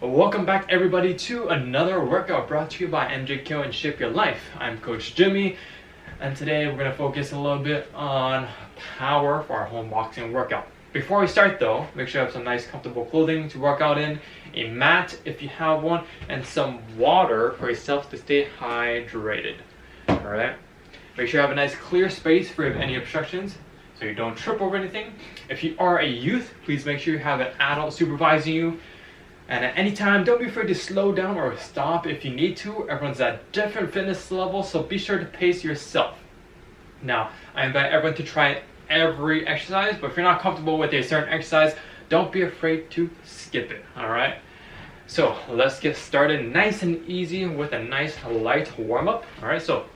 Welcome back everybody to another workout brought to you by MJKO and Shape Your Life. I'm Coach Jimmy, and today we're going to focus a little bit on power for our home boxing workout. Before we start though, make sure you have some nice comfortable clothing to work out in, a mat if you have one, and some water for yourself to stay hydrated. Alright? Make sure you have a nice clear space for any obstructions so you don't trip over anything. If you are a youth, please make sure you have an adult supervising you. And at any time, don't be afraid to slow down or stop if you need to. Everyone's at different fitness levels, so be sure to pace yourself. Now, I invite everyone to try every exercise, but if you're not comfortable with a certain exercise, don't be afraid to skip it, alright? So, let's get started nice and easy with a nice light warm-up. Alright, so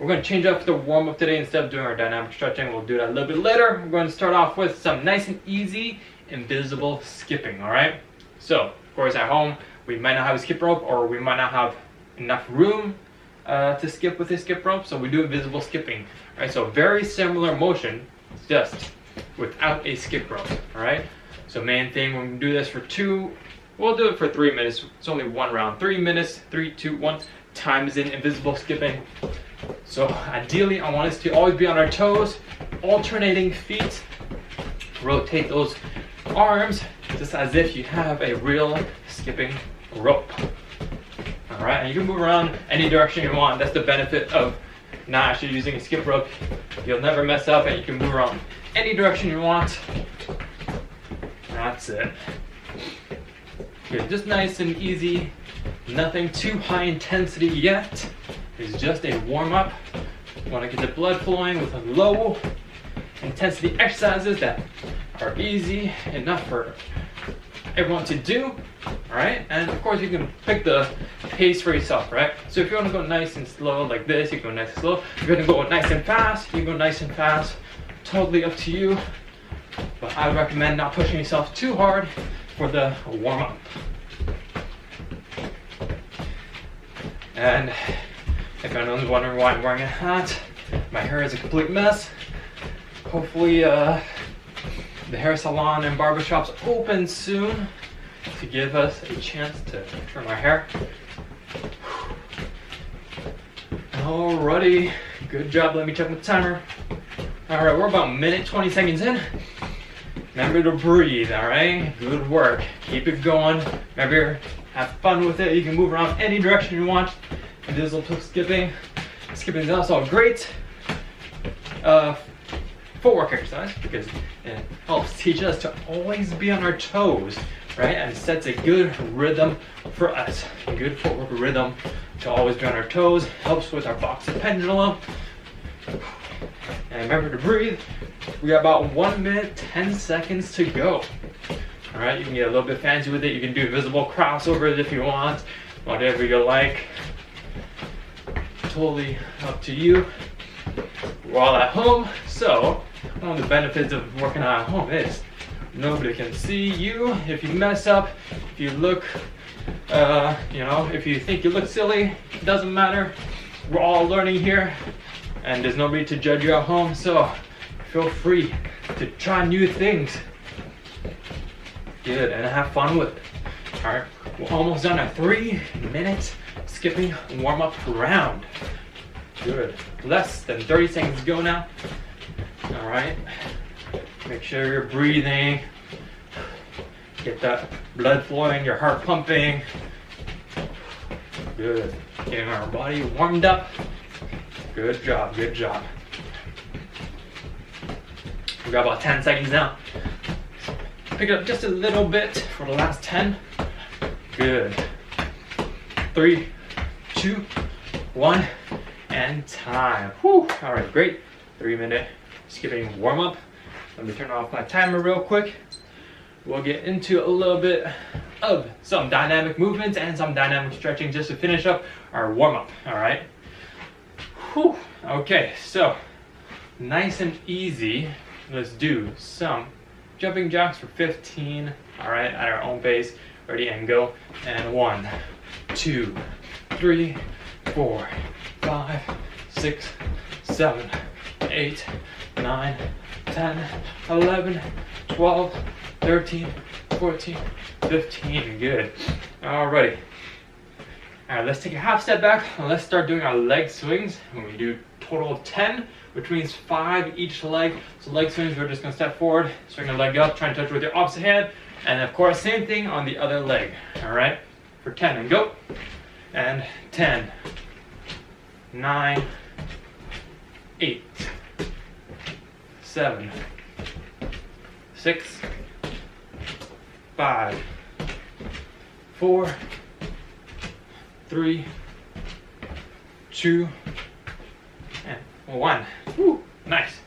we're going to change up the warm-up today. Instead of doing our dynamic stretching, we'll do that a little bit later. We're going to start off with some nice and easy, invisible skipping, alright? So, of course, at home, we might not have a skip rope, or we might not have enough room to skip with a skip rope, so we do invisible skipping. Alright, so very similar motion, just without a skip rope, alright? So main thing, we're going to do this for we'll do it for 3 minutes. It's only one round. 3 minutes, 3, 2, 1, times in invisible skipping. So ideally, I want us to always be on our toes, alternating feet, rotate those arms, just as if you have a real skipping rope. Alright, and you can move around any direction you want. That's the benefit of not actually using a skip rope. You'll never mess up and you can move around any direction you want. That's it. Okay, just nice and easy. Nothing too high intensity yet. It's just a warm-up. You want to get the blood flowing with low intensity exercises that are easy enough for everyone to do. Alright, and of course you can pick the pace for yourself, right? So if you want to go nice and slow like this, you can go nice and slow. If you're going to go nice and fast, you go nice and fast. Totally up to you. But I recommend not pushing yourself too hard for the warm-up. And if anyone's wondering why I'm wearing a hat, my hair is a complete mess. Hopefully the hair salon and barbershops open soon to give us a chance to trim our hair. Alrighty, good job. Let me check my timer. Alright, we're about a minute, 20 seconds in. Remember to breathe, alright? Good work. Keep it going. Remember, have fun with it. You can move around any direction you want. Invisible skipping. Skipping is also a great footwork exercise because it helps teach us to always be on our toes, right? And sets a good rhythm for us. A good footwork rhythm to always be on our toes. Helps with our boxing pendulum. And remember to breathe. We got about 1 minute, 10 seconds to go. Alright, you can get a little bit fancy with it. You can do invisible crossovers if you want. Whatever you like. Totally up to you. We're all at home, so one of the benefits of working out at home is nobody can see you. If you mess up, if you look, if you think you look silly, it doesn't matter. We're all learning here, and there's nobody to judge you at home, so feel free to try new things. Good, and have fun with it. Alright, we're almost done a 3-minute skipping warm-up round. Good. Less than 30 seconds to go now. Alright. Make sure you're breathing. Get that blood flowing, your heart pumping. Good. Getting our body warmed up. Good job, good job. We got about 10 seconds now. Pick it up just a little bit for the last 10. Good. 3, 2, 1, and time. Whew. All right, great. 3-minute skipping warm-up. Let me turn off my timer real quick. We'll get into a little bit of some dynamic movements and some dynamic stretching just to finish up our warm-up. All right. Whew. Okay, so nice and easy. Let's do some jumping jacks for 15. All right, at our own pace. Ready and go. And 1, 2, 3, 4, 5, 6, 7, 8, 9, 10, 11, 12, 13, 14, 15. Good. Alrighty. Alright, let's take a half step back and let's start doing our leg swings. And we do total of 10, which means 5 each leg. So leg swings, we're just gonna step forward, swing a leg up, try and touch with your opposite hand. And of course, same thing on the other leg. Alright, for 10 and go. And 10, 9, 8, 7, 6, 5, 4, 3, 2, and 1. Woo, nice.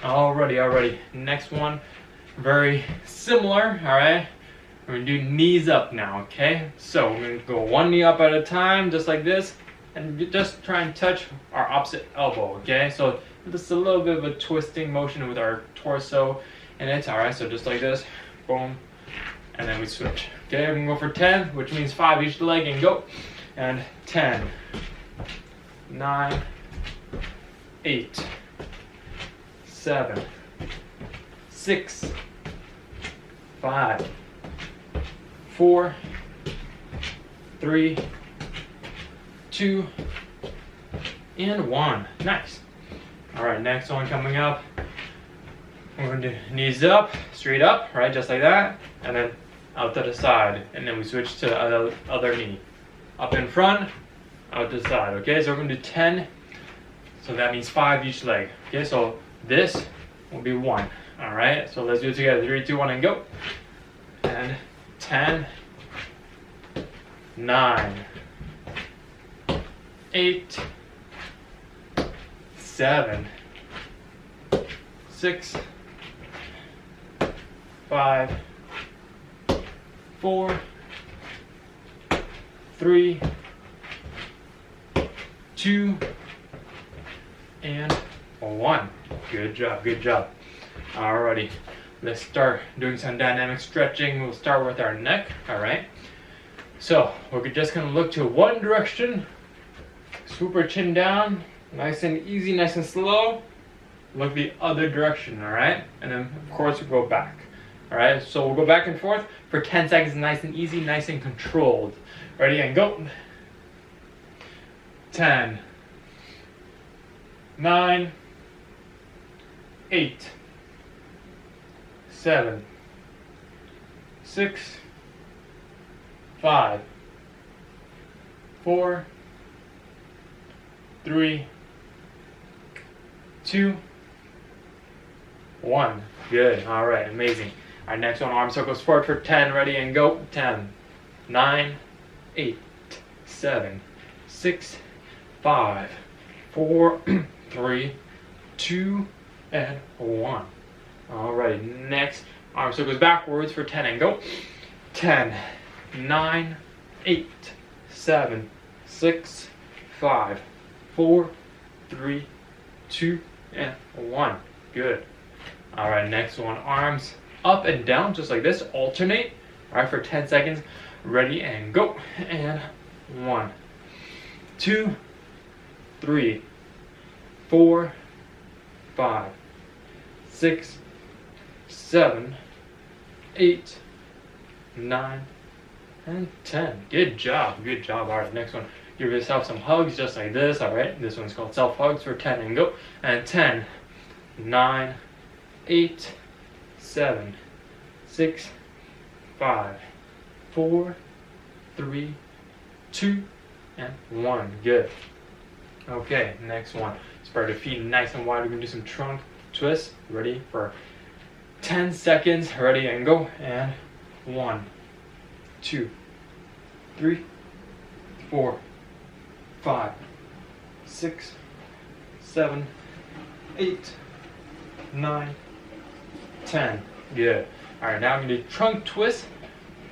Alrighty. Next one, very similar, alright? We're gonna do knees up now, okay? So we're gonna go one knee up at a time, just like this, and just try and touch our opposite elbow, okay? So just a little bit of a twisting motion with our torso, and it's alright, so just like this, boom, and then we switch. Okay, we're gonna go for 10, which means 5 each leg, and go. And 10, 9, 8, 7, 6, 5, 4, 3, 2, and 1. Nice. Alright, next one coming up. We're going to do knees up, straight up, right, just like that, and then out to the side, and then we switch to the other knee. Up in front, out to the side, okay? So we're going to do 10, so that means 5 each leg. Okay, so this will be 1, alright? So let's do it together, 3, 2, 1, and go. And 10, 9, 8, 7, 6, 5, 4, 3, 2, and 1. Good job. Alrighty, let's start doing some dynamic stretching. We'll start with our neck, alright? So, we're just gonna look to one direction, swoop our chin down, nice and easy, nice and slow. Look the other direction, alright? And then, of course, we'll go back. Alright, so we'll go back and forth for 10 seconds, nice and easy, nice and controlled. Ready and go. 10, 9, 8, 7, 6, 5, 4, 3, 2, 1. Good. All right. Amazing. Our next one, arm circles forward for 10. Ready and go. 10, 9, 8, 7, 6, 5, 4, 3, 2, and 1. Alright, next, arm circles backwards for 10 and go. 10, 9, 8, 7, 6, 5, 4, 3, 2, and 1. Good. Alright, next one, arms up and down, just like this, alternate. Alright, for 10 seconds. Ready and go. And 1, 2, 3, 4, 5, 6, 7, 8, 9, and 10. Good job. Alright, next one. Give yourself some hugs just like this. Alright, this one's called self hugs for 10 and go. And 10, 9, 8, 7, 6, 5, 4, 3, 2, and 1. Good. Okay, next one. Spread your feet nice and wide. We're going to do some trunk twists. Ready for 10 seconds. Ready and go. And 1, 2, 3, 4, 5, 6, 7, 8, 9, 10. Good. Alright, now I'm going to do trunk twist,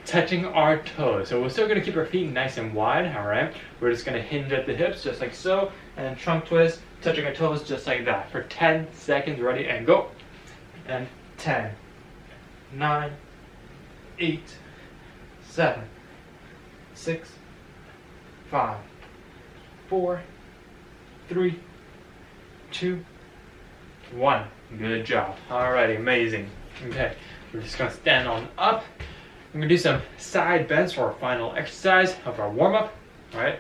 touching our toes. So we're still going to keep our feet nice and wide, alright? We're just going to hinge at the hips, just like so, and then trunk twist, touching our toes, just like that. For 10 seconds, ready, and go. And 10, 9, 8, 7, 6, 5, 4, 3, 2, 1. Good job. Alrighty, amazing. Okay, we're just gonna stand on up. we're gonna do some side bends for our final exercise of our warm-up. All right.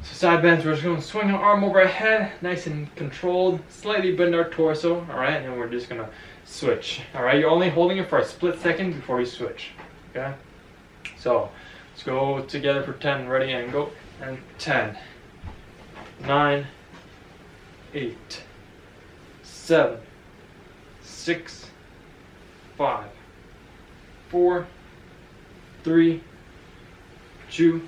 So side bends, we're just gonna swing our arm over our head, nice and controlled, slightly bend our torso. All right, and we're just gonna switch. All right, you're only holding it for a split second before you switch. Okay. So let's go together for 10. Ready and go. And 10, 9, 8, 7, 6, 5, 4, 3, 2,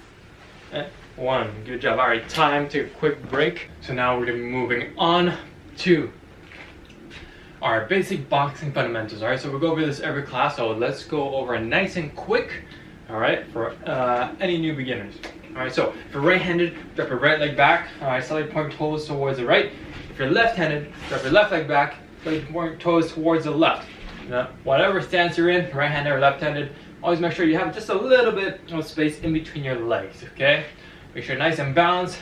and 1. Good job. All right, time to take a quick break. So now we're gonna be moving on to our basic boxing fundamentals. All right, so we'll go over this every class. So let's go over nice and quick. All right, for any new beginners. All right, so if you're right-handed, drop your right leg back. All right, slightly point your toes towards the right. If you're left-handed, drop your left leg back, slightly point your toes towards the left. Now, whatever stance you're in, right-handed or left-handed, always make sure you have just a little bit of space in between your legs. Okay, make sure you're nice and balanced.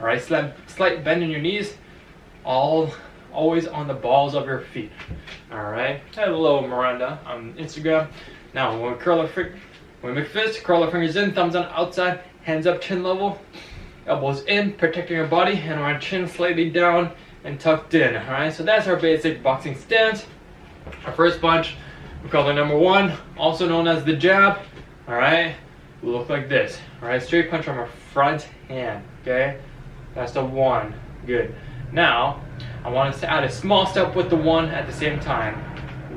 All right, slight bend in your knees, always on the balls of your feet. All right, hello Miranda on Instagram. Now when we make fists, curl our fingers in, thumbs on outside, hands up chin level, elbows in, protecting your body, and our chin slightly down and tucked in. All right, so that's our basic boxing stance. Our first punch, we call it number 1, also known as the jab. All right, will look like this. All right, straight punch from our front hand. Okay, that's the 1. Good. Now I want us to add a small step with the 1 at the same time.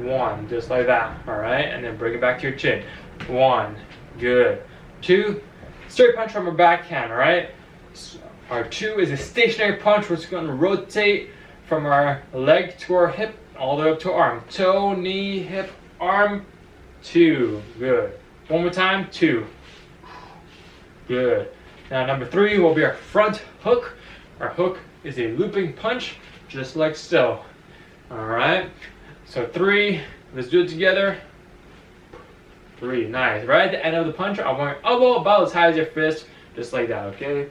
1, just like that. All right, and then bring it back to your chin. 1, good. 2, straight punch from our backhand. All right, so our 2 is a stationary punch. We're just going to rotate from our leg to our hip all the way up to our arm. Toe, knee, hip, arm. 2, good. One more time. 2, good. Now number 3 will be our front hook. Our hook is a looping punch, just like so. All right, so 3, let's do it together. 3, nice. Right at the end of the punch, I want your elbow about as high as your fist, just like that. Okay,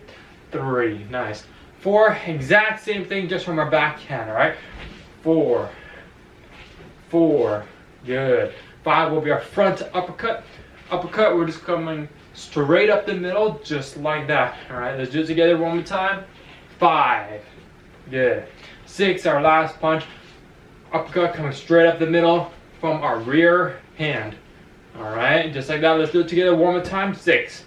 3, nice. 4, exact same thing, just from our backhand. All right, 4, good. 5 will be our front uppercut. Uppercut, we're just coming straight up the middle, just like that. All right, let's do it together one more time. 5, good. 6, our last punch. Uppercut coming straight up the middle from our rear hand. All right, just like that. Let's do it together one more time. 6,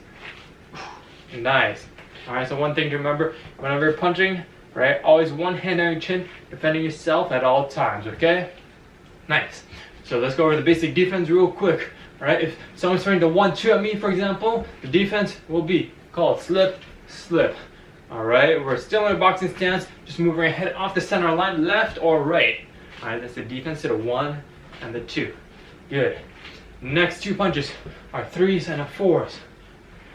nice. All right, so one thing to remember, whenever you're punching, right, always one hand on your chin, defending yourself at all times. Okay, nice. So let's go over the basic defense real quick. All right, if someone's throwing the 1-2 at me, for example, the defense will be called slip, slip. All right, we're still in a boxing stance, just moving our head off the center line, left or right. All right, that's the defense to the 1 and the 2. Good. Next 2 punches are 3s and 4s.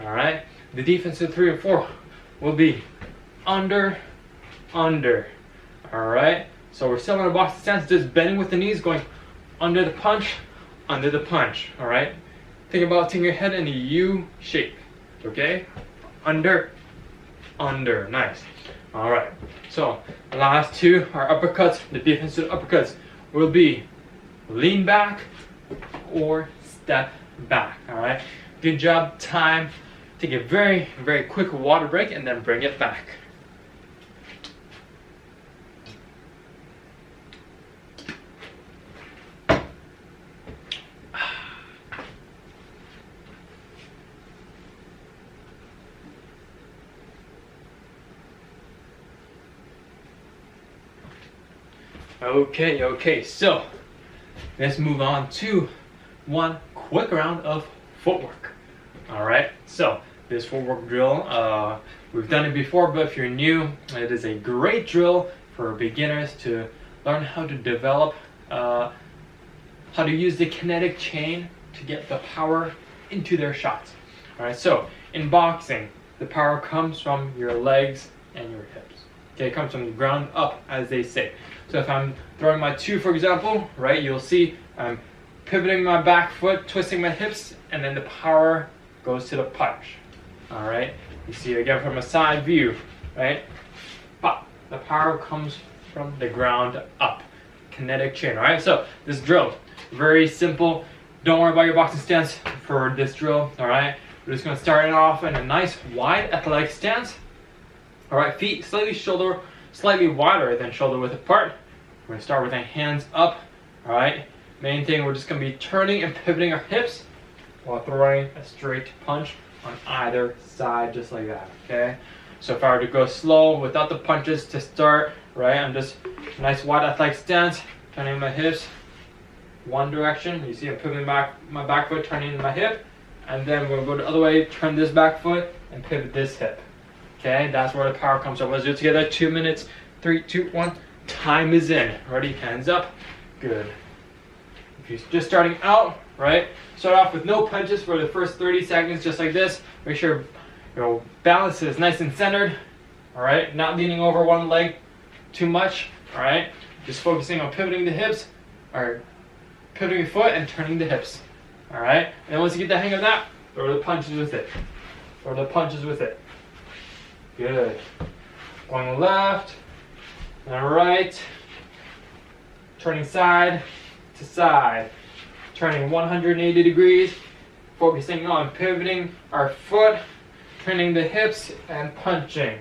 All right, the defense to 3 and 4 will be under, under. All right, so we're still in a boxing stance, just bending with the knees, going under the punch, under the punch. All right, think about taking your head in a U shape. Okay, under, under, nice. All right, so the last 2 are uppercuts. The defense to the uppercuts will be lean back or step back. All right, good job. Time. Take a very, very quick water break and then bring it back. Okay, so let's move on to one quick round of footwork. All right, so this footwork drill, we've done it before, but if you're new, it is a great drill for beginners to learn how to develop, how to use the kinetic chain to get the power into their shots. All right, so in boxing, the power comes from your legs and your hips. Okay, it comes from the ground up, as they say. So if I'm throwing my 2, for example, right, you'll see I'm pivoting my back foot, twisting my hips, and then the power goes to the punch. All right, you see it again from a side view, right? But the power comes from the ground up, kinetic chain. All right, so this drill, very simple. Don't worry about your boxing stance for this drill, all right? We're just gonna start it off in a nice wide athletic stance. All right, feet slightly wider than shoulder width apart. We're gonna start with the hands up, all right? Main thing, we're just gonna be turning and pivoting our hips while throwing a straight punch on either side, just like that, okay? So if I were to go slow without the punches to start, right? I'm just nice wide athletic stance, turning my hips one direction. You see I'm pivoting back my back foot, turning my hip, and then we're gonna go the other way, turn this back foot and pivot this hip. Okay, that's where the power comes from. Let's do it together. 2 minutes. 3, 2, 1. Time is in. Ready? Hands up. Good. If you're just starting out, right? Start off with no punches for the first 30 seconds, just like this. Make sure your balance is nice and centered. All right, not leaning over one leg too much. All right, just focusing on pivoting the hips, or pivoting the foot and turning the hips. All right, and once you get the hang of that, throw the punches with it. Throw the punches with it. Good. Going left and right. Turning side to side. Turning 180 degrees. Focusing on pivoting our foot, turning the hips and punching.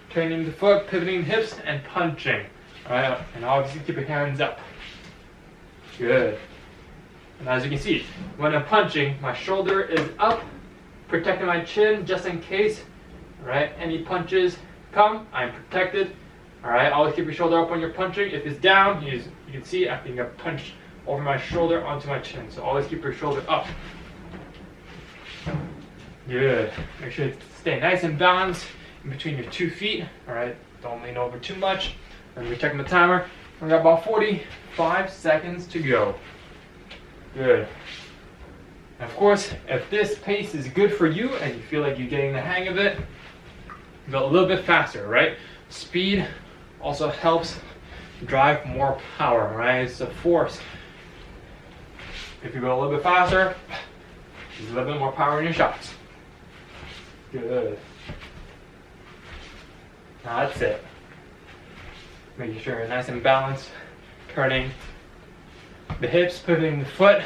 Turning the foot, pivoting the hips and punching. Alright, and obviously keep your hands up. Good. And as you can see, when I'm punching, my shoulder is up, protecting my chin just in case. Alright, any punches come, I'm protected. Alright, always keep your shoulder up when you're punching. If it's down, you can see I think I punched over my shoulder onto my chin. So always keep your shoulder up. Good. Make sure you stay nice and balanced in between your 2 feet. Alright, don't lean over too much. And we're checking the timer. We got about 45 seconds to go. Good. And of course, if this pace is good for you and you feel like you're getting the hang of it, go a little bit faster, right? Speed also helps drive more power, right? It's a force. If you go a little bit faster, there's a little bit more power in your shots. Good. Now that's it. Making sure you're nice and balanced. Turning the hips, pivoting the foot.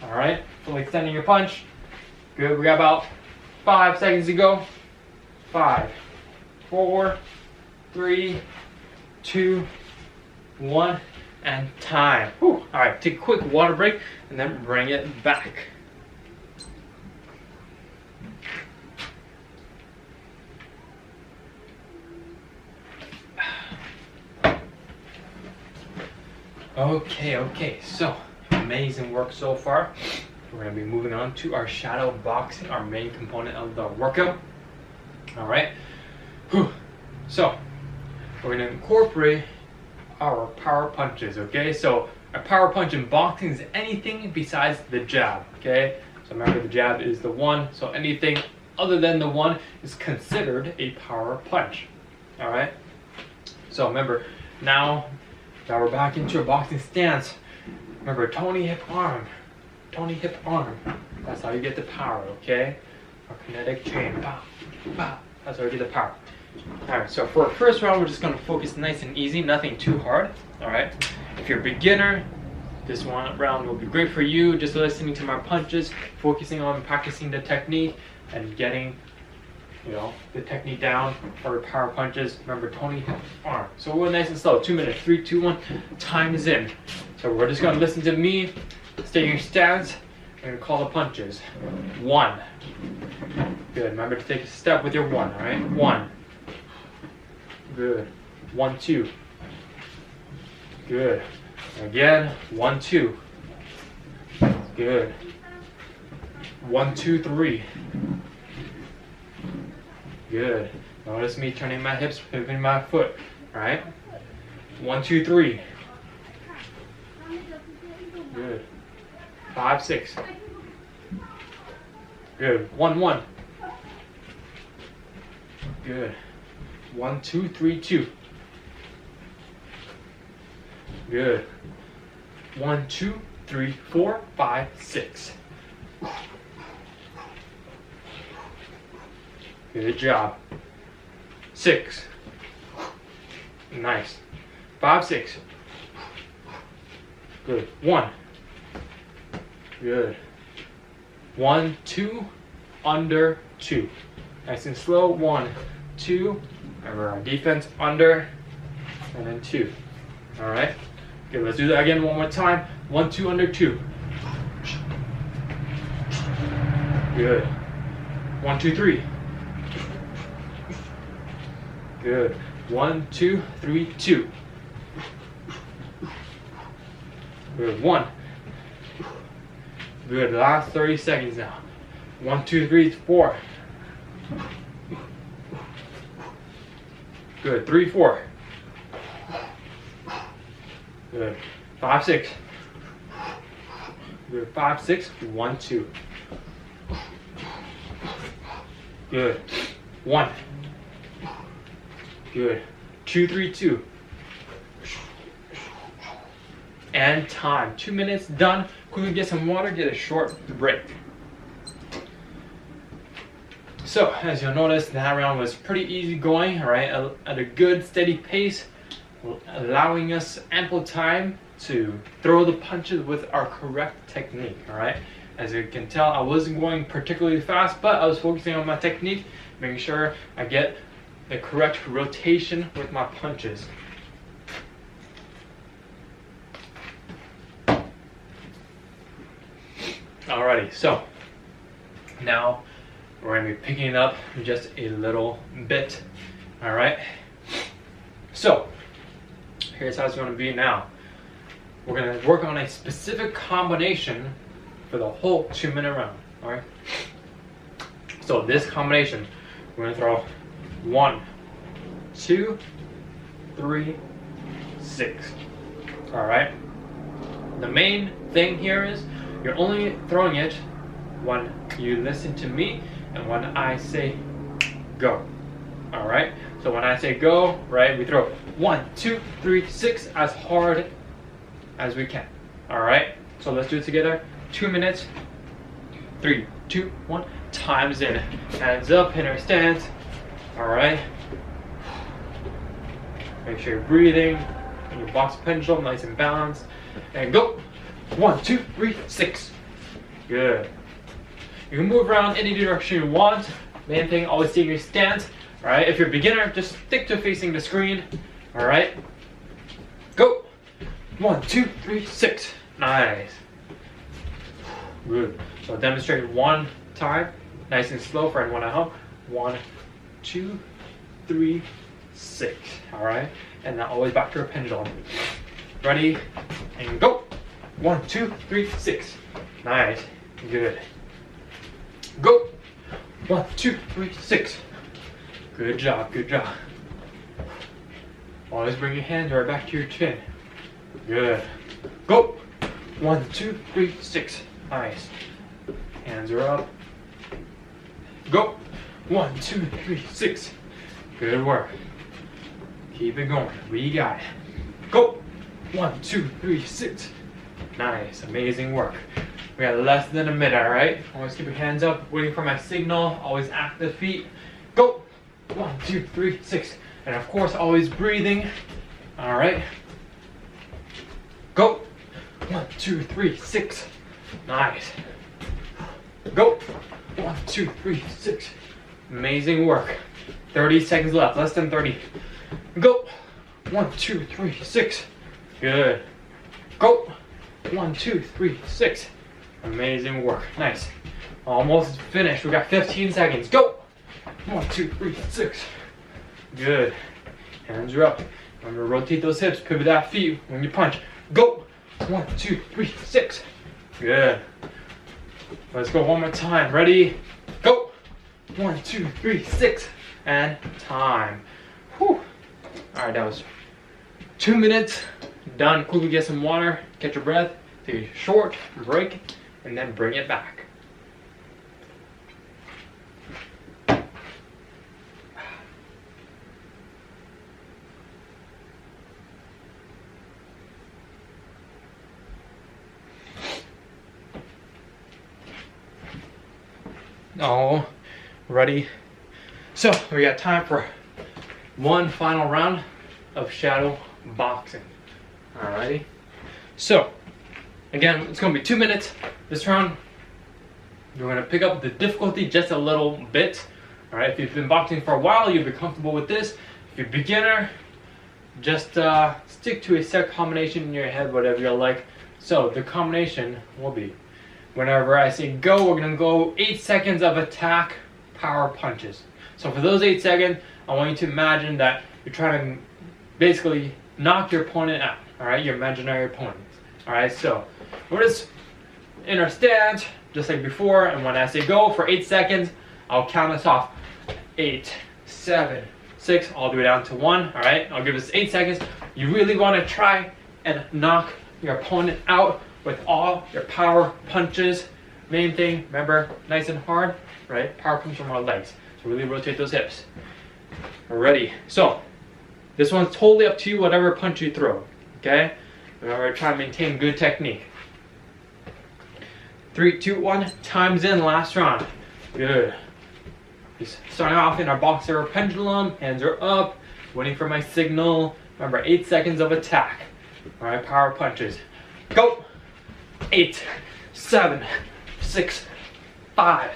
All right, fully extending your punch. Good, we got about 5 seconds to go. 5, 4, 3, 2, 1, and time. Whew. All right, take a quick water break and then bring it back. Okay, so amazing work so far. We're gonna be moving on to our shadow boxing, our main component of the workout. All right, so we're gonna incorporate our power punches, okay? So a power punch in boxing is anything besides the jab, okay? So remember the jab is the one, so anything other than the one is considered a power punch, all right? So remember, now we're back into a boxing stance. Remember, Tony hip arm. Tony hip arm. That's how you get the power, okay? Our kinetic chain. Pow, pow. That's how you get the power. Alright, so for our first round, we're just going to focus nice and easy, nothing too hard. Alright? If you're a beginner, this one round will be great for you. Just listening to my punches, focusing on practicing the technique, and getting the technique down for power punches. Remember, Tony hip arm. So we're nice and slow. 2 minutes. 3, 2, 1. Time is in. So we're just going to listen to me. Stay in your stance. We're going to call the punches. 1. Good. Remember to take a step with your 1. All right. 1. Good. 1, 2. Good. Again. 1, 2. Good. 1, 2, 3. Good. Notice me turning my hips, pivoting my foot. Alright? 1, 2, 3. Good. 5, 6. Good. 1, 1. Good. 1, 2, 3, 2. Good. 1, 2, 3, 4, 5, 6. Good job. 6. Nice. 5, 6. Good. 1. Good. 1, 2, under 2. Nice and slow. 1, 2. Remember our defense, under, and then 2. All right. Okay, let's do that again one more time. 1, 2, under 2. Good. 1, 2, 3. Good. 1, 2, 3, 2. Good. 1. Good. Last 30 seconds now. 1, 2, 3, 4. Good. 3, 4. Good. 5, 6. Good. 5, 6. 1, 2. Good. 1. Good. 2, 3, 2. And time. 2 minutes done. Quickly get some water, get a short break. So, as you'll notice, that round was pretty easy going, all right, at a good steady pace, allowing us ample time to throw the punches with our correct technique, all right? As you can tell, I wasn't going particularly fast, but I was focusing on my technique, making sure I get the correct rotation with my punches. Alrighty, so now we're going to be picking it up just a little bit. Alright, so here's how it's going to be now. We're going to work on a specific combination for the whole 2-minute round. Alright, so this combination, we're going to throw 1, 2, 3, 6. Alright, the main thing here is you're only throwing it when you listen to me and when I say go. Alright, so when I say go, right, we throw 1, 2, 3, 6 as hard as we can. Alright, so let's do it together. 2 minutes. 3, 2, 1. Time's in. Hands up in our stance. Alright. Make sure you're breathing and your box pendulum nice and balanced. And go. 1, 2, 3, 6. Good. You can move around any direction you want. Main thing, always stay in your stance. Alright, if you're a beginner, just stick to facing the screen. Alright. Go. 1, 2, 3, 6. Nice. Good. So demonstrate one time. Nice and slow for anyone at home. 1, 2, 3, 6. Alright. And now always back to your pendulum. Ready? And go. 1, 2, 3, 6. Nice. Good. Go. 1, 2, 3, 6. Good job. Good job. Always bring your hands right back to your chin. Good. Go. 1, 2, 3, 6. Nice. Hands are up. Go. 1, 2, 3, 6. Good work. Keep it going. We got it. Go. 1, 2, 3, 6. Nice. Amazing work. We got less than a minute, alright? Always keep your hands up, waiting for my signal. Always active feet. Go. 1, 2, 3, 6. And of course, always breathing. Alright. Go. 1, 2, 3, 6. Nice. Go. 1, 2, 3, 6. Amazing work. 30 seconds left. Less than 30. Go. 1, 2, 3, 6. Good. Go. 1, 2, 3, 6. Amazing work. Nice. Almost finished. We got 15 seconds. Go. 1, 2, 3, 6. Good. Hands are up. Remember, rotate those hips. Pivot that feet when you punch. Go. 1, 2, 3, 6. Good. Let's go one more time. Ready? Go. 1, 2, 3, 6. And time. Whew. Alright, that was 2 minutes. Done. Quickly get some water. Catch your breath. Take a short break. And then bring it back. All ready. So we got time for one final round of shadow boxing. Alrighty. So Again, it's going to be 2 minutes this round. You're going to pick up the difficulty just a little bit. All right, if you've been boxing for a while, you'll be comfortable with this. If you're a beginner, just stick to a set combination in your head, whatever you like. So the combination will be, whenever I say go, we're going to go 8 seconds of attack, power punches. So for those 8 seconds, I want you to imagine that you're trying to basically knock your opponent out, all right, your imaginary opponent. All right, so we're just in our stance, just like before, and when I say go for 8 seconds, I'll count us off. 8, 7, 6, all the way down to 1, all right? I'll give us 8 seconds. You really want to try and knock your opponent out with all your power punches. Main thing, remember, nice and hard, right? Power punch from our legs. So really rotate those hips. Ready. So, this one's totally up to you, whatever punch you throw, okay? Remember, try and maintain good technique. 3, 2, 1, time's in, last round. Good. Just starting off in our boxer pendulum, hands are up, waiting for my signal. Remember, 8 seconds of attack. All right, power punches. Go. 8, 7, 6, 5,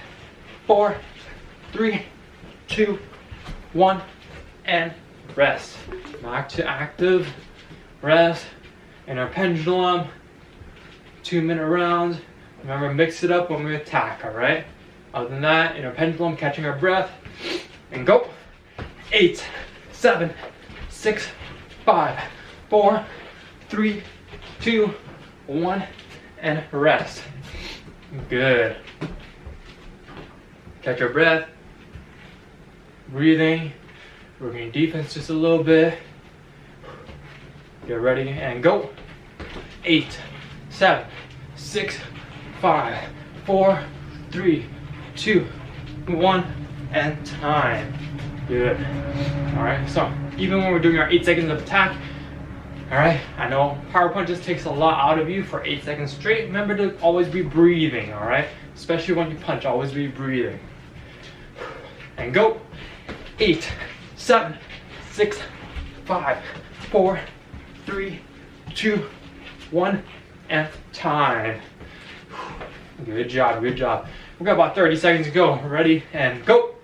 4, 3, 2, 1, and rest. Back to active, rest, in our pendulum, 2-minute rounds. Remember, mix it up when we attack, all right? Other than that, in our pendulum, catching our breath, and go. 8, 7, 6, 5, 4, 3, 2, 1, and rest. Good. Catch your breath, breathing, working defense just a little bit. Get ready and go. 8, 7, 6, 5, 4, 3, 2, 1, and time. Good. All right, so even when we're doing our 8 seconds of attack, all right, I know power punches takes a lot out of you for 8 seconds straight. Remember to always be breathing, all right? Especially when you punch, always be breathing. And go. 8, 7, 6, 5, 4, 3, 2, 1, and time. Good job, good job. We've got about 30 seconds to go. Ready and go.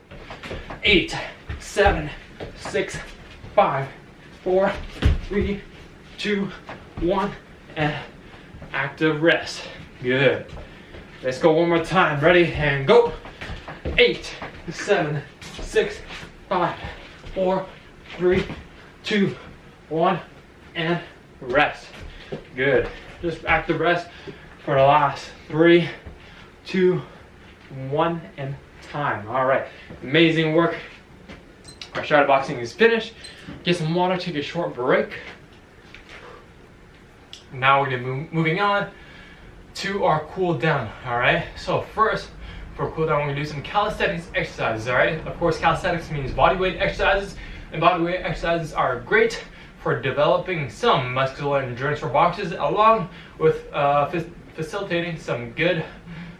8, 7, 6, 5, 4, 3, 2, 1, and active rest. Good. Let's go one more time. Ready and go. 8, 7, 6, 5, 4, 3, 2, 1, and rest. Good. Just active rest for the last 3, 2, 1, and time. All right. Amazing work. Our shadow boxing is finished. Get some water, take a short break. Now we're gonna be moving on to our cool down. All right. So first, for cool down, we're gonna do some calisthenics exercises. All right. Of course, calisthenics means body weight exercises, and body weight exercises are great for developing some muscular endurance for boxers, along with facilitating some good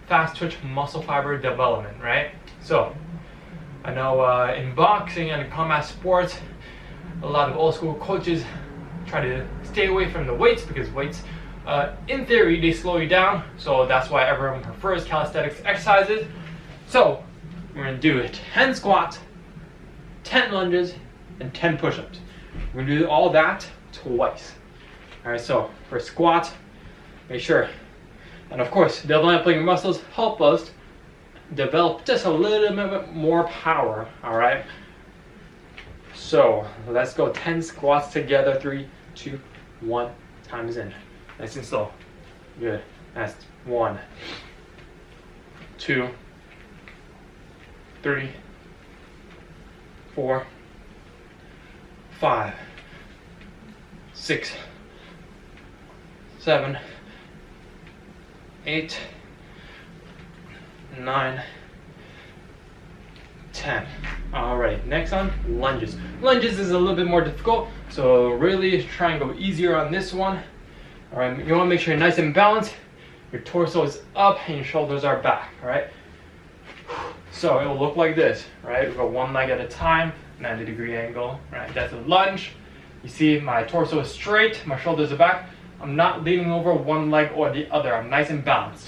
fast twitch muscle fiber development. Right. So I know in boxing and combat sports, a lot of old school coaches try to stay away from the weights because weights, in theory, they slow you down. So that's why everyone prefers calisthenics exercises. So we're gonna do 10 squats, 10 lunges, and 10 push-ups. We're gonna do all that twice. All right, so for squats, make sure, and of course, developing your muscles help us develop just a little bit more power, all right? So let's go 10 squats together. 3, 2, 1, time is in. Nice and slow. Good. That's 1, 2, 3, 4, 5, 6, 7, 8, 9, 10. Alright, next on lunges. Lunges is a little bit more difficult, so really try and go easier on this one. Alright, you want to make sure you're nice and balanced. Your torso is up and your shoulders are back. Alright, so it will look like this. Right, we go one leg at a time, 90-degree angle. Right, that's a lunge. You see my torso is straight, my shoulders are back. I'm not leaning over one leg or the other. I'm nice and balanced.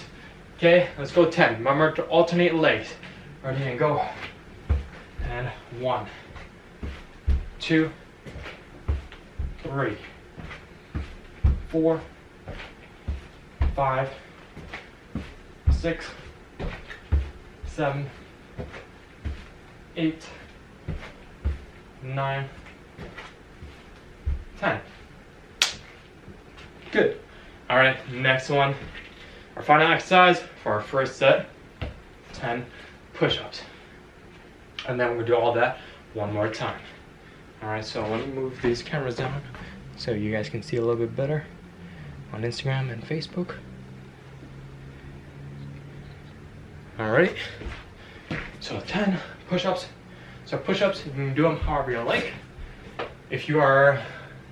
Okay, let's go 10. Remember to alternate legs. Ready and go. And 1, 2, 3, 4, 5, 6, 7, 8, 9, 10. Good. All right, next one. Our final exercise for our first set, 10 push-ups. And then we're gonna do all that one more time. All right, so let me move these cameras down so you guys can see a little bit better on Instagram and Facebook. All right, so 10 push-ups. So push-ups, you can do them however you like. If you are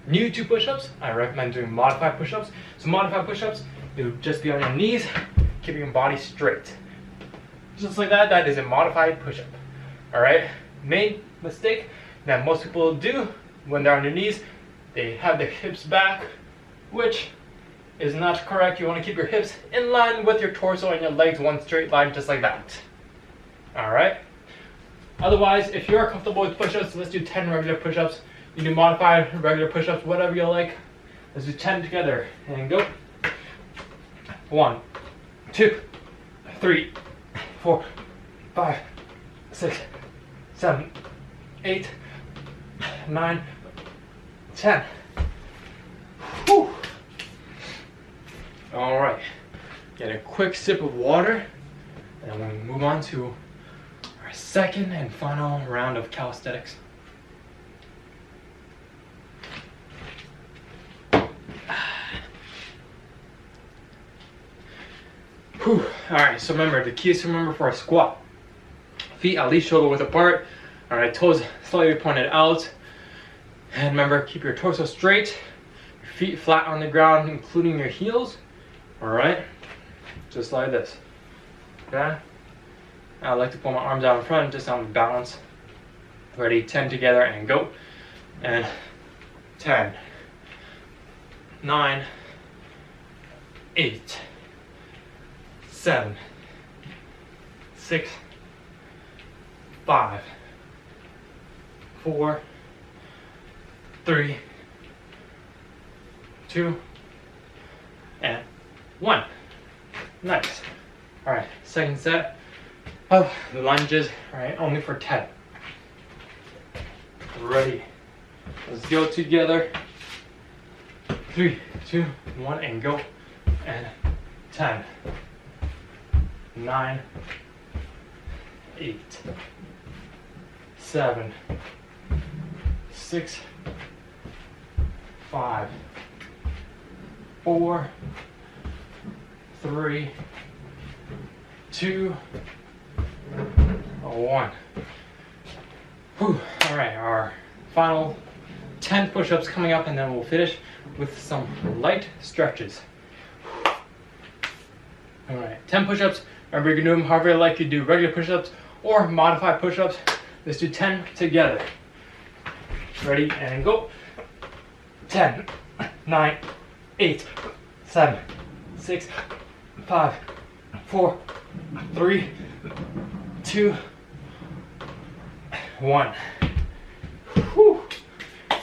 new to push-ups, I recommend doing modified push-ups. So modified push-ups, it would just be on your knees, keeping your body straight. Just like that, that is a modified push-up. All right, main mistake that most people do when they're on their knees, they have their hips back, which is not correct. You want to keep your hips in line with your torso and your legs one straight line, just like that. All right. Otherwise, if you're comfortable with push-ups, let's do 10 regular push-ups. You do modified regular push-ups, whatever you like. Let's do 10 together and go. 1, 2, 3, 4, 5, 6, 7, 8, 9, 10. Whew. All right, get a quick sip of water, and we'll move on to our second and final round of calisthenics. Whew. All right, so remember, the key is to remember for a squat. Feet at least shoulder width apart. All right, toes slightly pointed out. And remember, keep your torso straight, your feet flat on the ground, including your heels. All right, just like this. Okay. I like to pull my arms out in front, just on balance. Ready, 10 together and go. And 10, 9, 8, 7, 6, 5, 4, 3, 2, and 1. Nice. All right, second set of lunges, all right, only for 10. Ready. Let's go together. 3, 2, 1, and go. And 10, 9, 8, 7, 6, 5, 4, 3, 2, 1. Whew. All right, our final 10 push-ups coming up, and then we'll finish with some light stretches. All right, 10 push-ups. Remember, you can do them however you like. You do regular push-ups or modified push-ups. Let's do 10 together. Ready and go. 10, 9, 8, 7, 6, 5, 4, 3, 2, 1. Whew.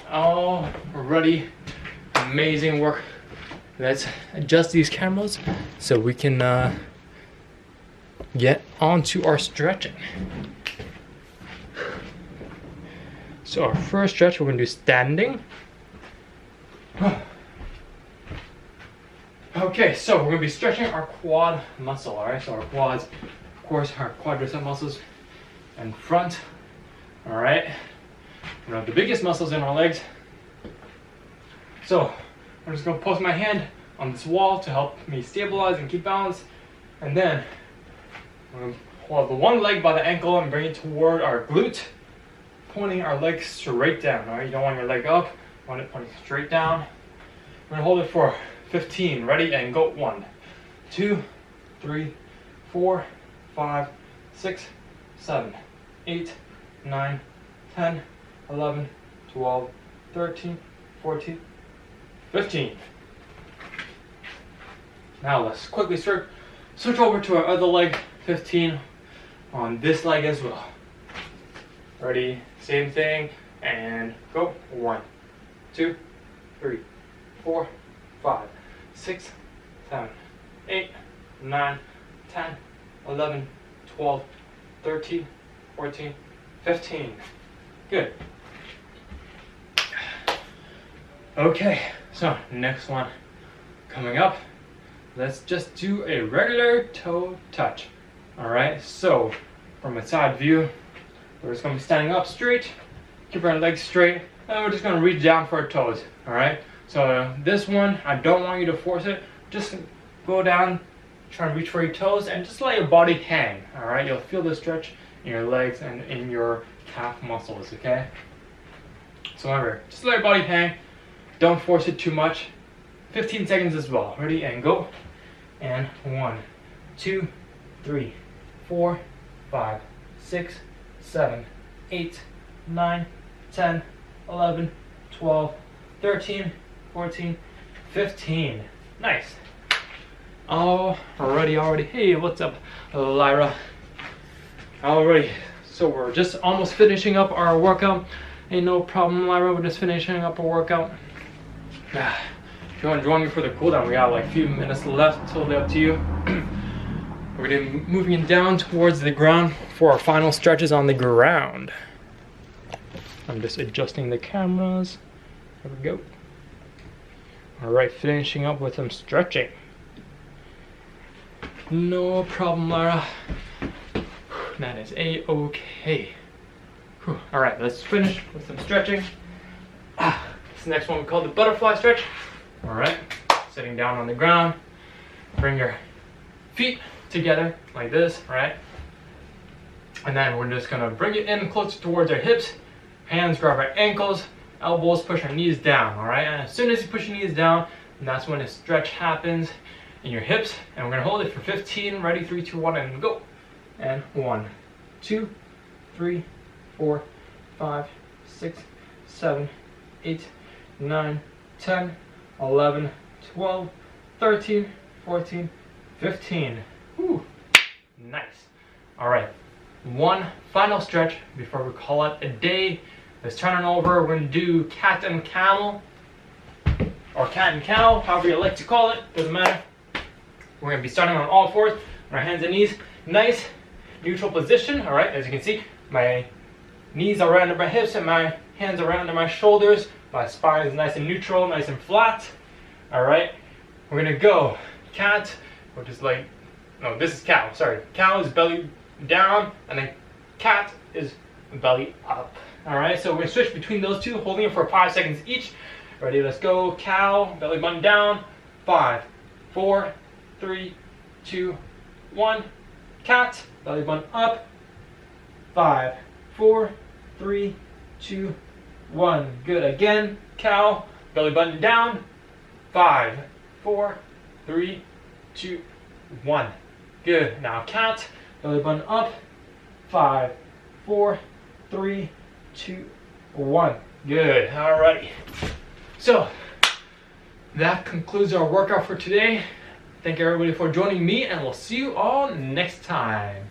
Alrighty, amazing work. Let's adjust these cameras so we can get onto our stretching. So our first stretch, we're gonna do standing. Okay, so we're gonna be stretching our quad muscle, all right? So our quads, of course, our quadricep muscles in front, all right? We have the biggest muscles in our legs. So I'm just gonna post my hand on this wall to help me stabilize and keep balance. And then I'm gonna hold the one leg by the ankle and bring it toward our glute, pointing our leg straight down, all right? You don't want your leg up, you want it pointing straight down. We're gonna hold it for 15, ready and go. 1, 2, 3, 4, 5, 6, 7, 8, 9, 10, 11, 12, 13, 14, 15. Now let's quickly switch over to our other leg, 15 on this leg as well. Ready, same thing, and go. 1, 2, 3, 4, 5, 6, 7, 8, 9, 10, 11, 12, 13, 14, 15. Good. Okay, so next one coming up. Let's just do a regular toe touch. Alright, so from a side view, we're just going to be standing up straight, keep our legs straight, and we're just going to reach down for our toes. Alright, so this one, I don't want you to force it. Just go down, try and reach for your toes, and just let your body hang. Alright, you'll feel the stretch in your legs and in your calf muscles, okay? So remember, just let your body hang. Don't force it too much. 15 seconds as well. Ready, and go. And 1, 2, 3, 4, 5, 6, 7, 8, 9, 10, 11, 12, 13, 14, 15. Nice. Already. Hey, what's up, Lyra? Alrighty, so we're just almost finishing up our workout. Ain't no problem, Lyra, we're just finishing up our workout. If you want to join me for the cooldown, we got like a few minutes left, totally up to you. We're going to be moving down towards the ground for our final stretches on the ground. I'm just adjusting the cameras. There we go. Alright, finishing up with some stretching. No problem, Lara. That is a-okay. Alright, let's finish with some stretching. This next one we call the butterfly stretch. Alright, sitting down on the ground. Bring your feet together like this, right? And then we're just gonna bring it in closer towards our hips. Hands grab our ankles, elbows push our knees down, alright? And as soon as you push your knees down, that's when a stretch happens in your hips. And we're gonna hold it for 15. Ready, 3, 2, 1, and go. And 1, 2, 3, 4, 5, 6, 7, 8, 9, 10, 11, 12, 13, 14, 15. Whew. Nice. Alright, one final stretch before we call it a day. Let's turn it over. We're going to do cat and camel, or cat and cow, however you like to call it, doesn't matter. We're going to be starting on all fours, on our hands and knees. Nice, neutral position. Alright, as you can see, my knees are right under my hips and my hands are right under my shoulders. My spine is nice and neutral, nice and flat. Alright, we're going to go cat, which is like, no, this is cow, sorry. Cow is belly down, and then cat is belly up. Alright, so we're going to switch between those two, holding it for 5 seconds each. Ready, let's go. Cow, belly button down. 5, 4, 3, 2, 1. Cat, belly button up. 5, 4, 3, 2, 1. Good. Again, cow, belly button down. 5, 4, 3, 2, 1. Good. Now cat, belly button up. 5, 4, 3, 2, 1. Good. Alrighty. So that concludes our workout for today. Thank you everybody for joining me, and we'll see you all next time.